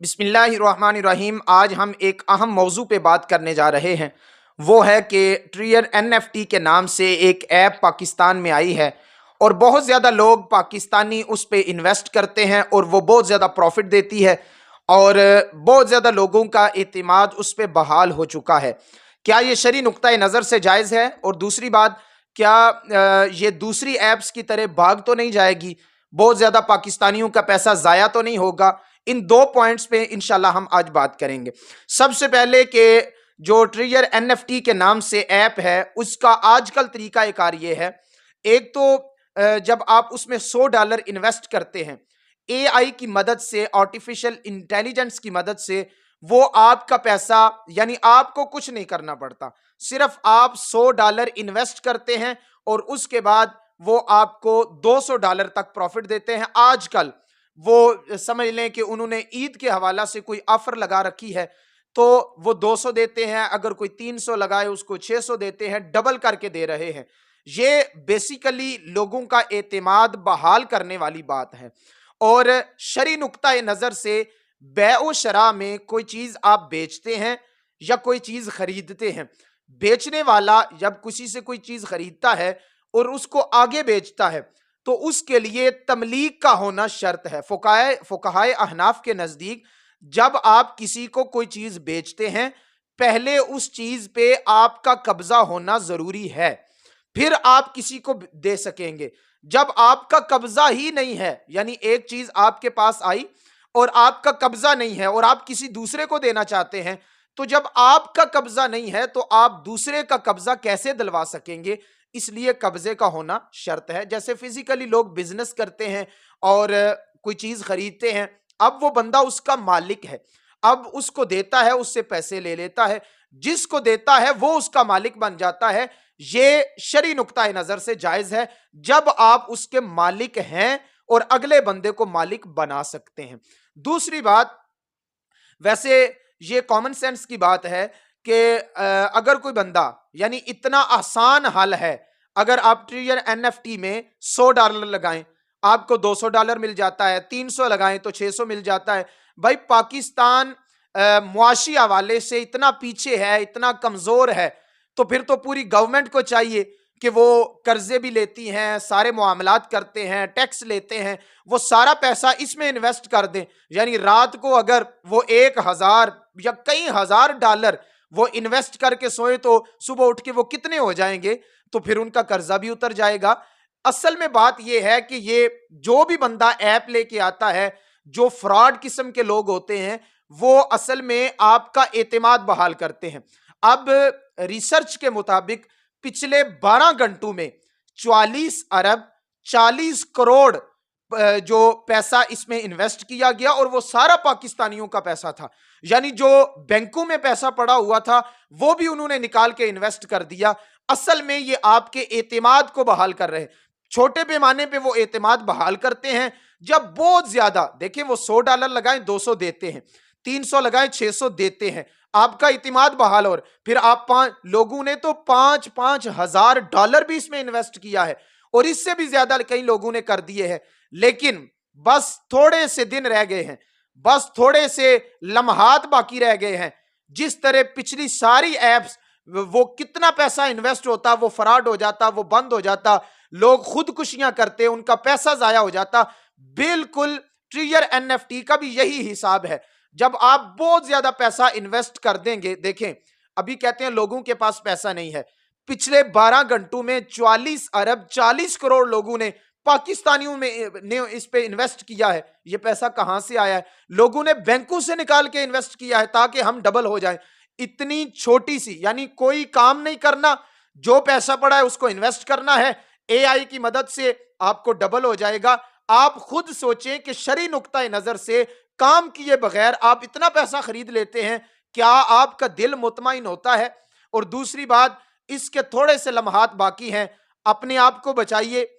बिस्मिल्लाहिर्रहमानिर्रहीम। आज हम एक अहम मौजू पे बात करने जा रहे हैं। वो है कि ट्रियर NFT के नाम से एक ऐप पाकिस्तान में आई है और बहुत ज़्यादा लोग पाकिस्तानी उस पे इन्वेस्ट करते हैं और वो बहुत ज़्यादा प्रॉफिट देती है और बहुत ज़्यादा लोगों का एतमाद उस पे बहाल हो चुका है। क्या ये शरई नुक्ता नज़र से जायज़ है? और दूसरी बात, क्या ये दूसरी ऐप्स की तरह भाग तो नहीं जाएगी? बहुत ज़्यादा पाकिस्तानियों का पैसा ज़ाया तो नहीं होगा? इन दो पॉइंट्स पे इंशाल्लाह हम आज बात करेंगे। सबसे पहले कि जो ट्रियर NFT के नाम से ऐप है उसका आजकल तरीका कार ये है। एक तो जब आप उसमें $100 इन्वेस्ट करते हैं AI की मदद से, आर्टिफिशियल इंटेलिजेंस की मदद से, वो आपका पैसा, यानी आपको कुछ नहीं करना पड़ता, सिर्फ आप $100 इन्वेस्ट करते हैं और उसके बाद वो आपको $200 तक प्रॉफिट देते हैं। आजकल वो समझ लें कि उन्होंने ईद के हवाला से कोई ऑफर लगा रखी है तो वो 200 देते हैं, अगर कोई 300 लगाए उसको 600 देते हैं, डबल करके दे रहे हैं। ये बेसिकली लोगों का एतमाद बहाल करने वाली बात है। और शरई नुक्ता नज़र से बैओ शरा में कोई चीज़ आप बेचते हैं या कोई चीज़ खरीदते हैं, बेचने वाला जब किसी से कोई चीज़ खरीदता है और उसको आगे बेचता है तो उसके लिए तमलीक का होना शर्त है। फुकाहाए अहनाफ के नज़दीक जब आप किसी को कोई चीज़ बेचते हैं पहले उस चीज़ पे आपका कब्जा होना ज़रूरी है, फिर आप किसी को दे सकेंगे। जब आपका कब्जा ही नहीं है, यानी एक चीज़ आपके पास आई और आपका कब्जा नहीं है और आप किसी दूसरे को देना चाहते हैं, तो जब आपका कब्जा नहीं है तो आप दूसरे का कब्जा कैसे दिलवा सकेंगे? इसलिए कब्जे का होना शर्त है। जैसे फिजिकली लोग बिजनेस करते हैं और कोई चीज खरीदते हैं, अब वो बंदा उसका मालिक है, अब उसको देता है, उससे पैसे ले लेता है, जिसको देता है वो उसका मालिक बन जाता है। ये शरई नुक्ता नजर से जायज है जब आप उसके मालिक हैं और अगले बंदे को मालिक बना सकते हैं। दूसरी बात, वैसे ये कॉमन सेंस की बात है कि अगर कोई बंदा, यानी इतना आसान हल है, अगर आप ट्रियर NFT में $100 लगाएं आपको $200 मिल जाता है, 300 लगाएं तो 600 मिल जाता है। भाई पाकिस्तान मुआशी हवाले से इतना पीछे है, इतना कमजोर है, तो फिर तो पूरी गवर्नमेंट को चाहिए कि वो कर्जे भी लेती हैं, सारे मामलात करते हैं, टैक्स लेते हैं, वो सारा पैसा इसमें इन्वेस्ट कर दें। यानी रात को अगर वो 1000 या कई हजार डॉलर वो इन्वेस्ट करके सोए तो सुबह उठ के वो कितने हो जाएंगे, तो फिर उनका कर्जा भी उतर जाएगा। असल में बात यह है कि ये जो भी बंदा ऐप लेके आता है, जो फ्रॉड किस्म के लोग होते हैं, वो असल में आपका एतमाद बहाल करते हैं। अब रिसर्च के मुताबिक पिछले 12 घंटों में 44 अरब 40 करोड़ जो पैसा इसमें इन्वेस्ट किया गया और वो सारा पाकिस्तानियों का पैसा था। यानी जो बैंकों में पैसा पड़ा हुआ था वो भी उन्होंने निकाल के इन्वेस्ट कर दिया। असल में ये आपके एतमाद को बहाल कर रहे हैं। छोटे पैमाने पे वो एतमाद बहाल करते हैं, जब बहुत ज्यादा देखें वो $100 लगाएं 200 देते हैं, 300 लगाएं 600 देते हैं, आपका इतिमाद बहाल। और फिर आप लोगों ने तो $5-5 हजार भी इसमें इन्वेस्ट किया है और इससे भी ज्यादा कई लोगों ने कर दिए हैं। लेकिन बस थोड़े से दिन रह गए हैं, बस थोड़े से लम्हात बाकी रह गए हैं। जिस तरह पिछली सारी एप्स वो कितना पैसा इन्वेस्ट होता, वो फ्रॉड हो जाता, वो बंद हो जाता, लोग खुदकुशियां करते, उनका पैसा जाया हो जाता। बिल्कुल ट्रियर NFT का भी यही हिसाब है। जब आप बहुत ज्यादा पैसा इन्वेस्ट कर देंगे, देखें अभी कहते हैं लोगों के पास पैसा नहीं है, पिछले 12 घंटों में 44 अरब 40 करोड़ लोगों ने पाकिस्तानियों में ने इस पे इन्वेस्ट किया है। ये पैसा कहां से आया है? लोगों ने बैंकों से निकाल के इन्वेस्ट किया है ताकि हम डबल हो जाएं। इतनी छोटी सी, यानी कोई काम नहीं करना, जो पैसा पड़ा है उसको इन्वेस्ट करना है, AI की मदद से आपको डबल हो जाएगा। आप खुद सोचें कि शरई नुक्ता नजर से काम किए बगैर आप इतना पैसा खरीद लेते हैं, क्या आपका दिल मुतमईन होता है? और दूसरी बात, इसके थोड़े से लम्हात बाकी हैं, अपने आप को बचाइए,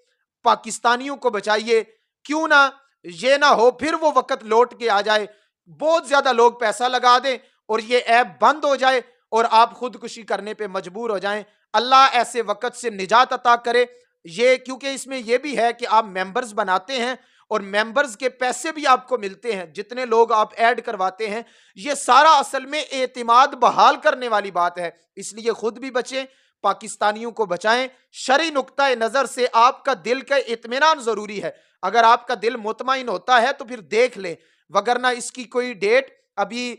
पाकिस्तानियों को बचाइए। क्यों ना ये ना हो फिर वो वक्त लौट के आ जाए, बहुत ज्यादा लोग पैसा लगा दें और ये ऐप बंद हो जाए और आप खुदकुशी करने पे मजबूर हो जाएं। अल्लाह ऐसे वक्त से निजात अता करे। ये क्योंकि इसमें यह भी है कि आप मेंबर्स बनाते हैं اور ممبرز کے پیسے بھی آپ کو ملتے ہیں، جتنے لوگ آپ ایڈ کرواتے ہیں، یہ سارا اصل میں اعتماد بحال کرنے والی بات ہے۔ اس لیے خود بھی بچیں، پاکستانیوں کو بچائیں۔ شرعی نقطہ نظر سے آپ کا دل کا اطمینان ضروری ہے۔ اگر آپ کا دل مطمئن ہوتا ہے تو پھر دیکھ لیں، وگرنہ اس کی کوئی ڈیٹ ابھی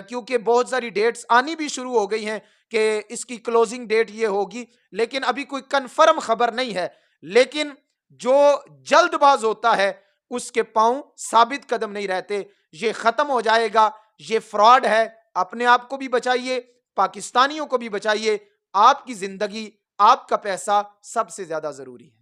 کیونکہ بہت ساری ڈیٹس آنی بھی شروع ہو گئی ہیں کہ اس کی کلوزنگ ڈیٹ یہ ہوگی، لیکن ابھی کوئی کنفرم خبر نہیں ہے۔ لیکن جو جلد باز ہوتا ہے اس کے پاؤں ثابت قدم نہیں رہتے، یہ ختم ہو جائے گا، یہ فراڈ ہے۔ اپنے آپ کو بھی بچائیے، پاکستانیوں کو بھی بچائیے۔ آپ کی زندگی، آپ کا پیسہ سب سے زیادہ ضروری ہے۔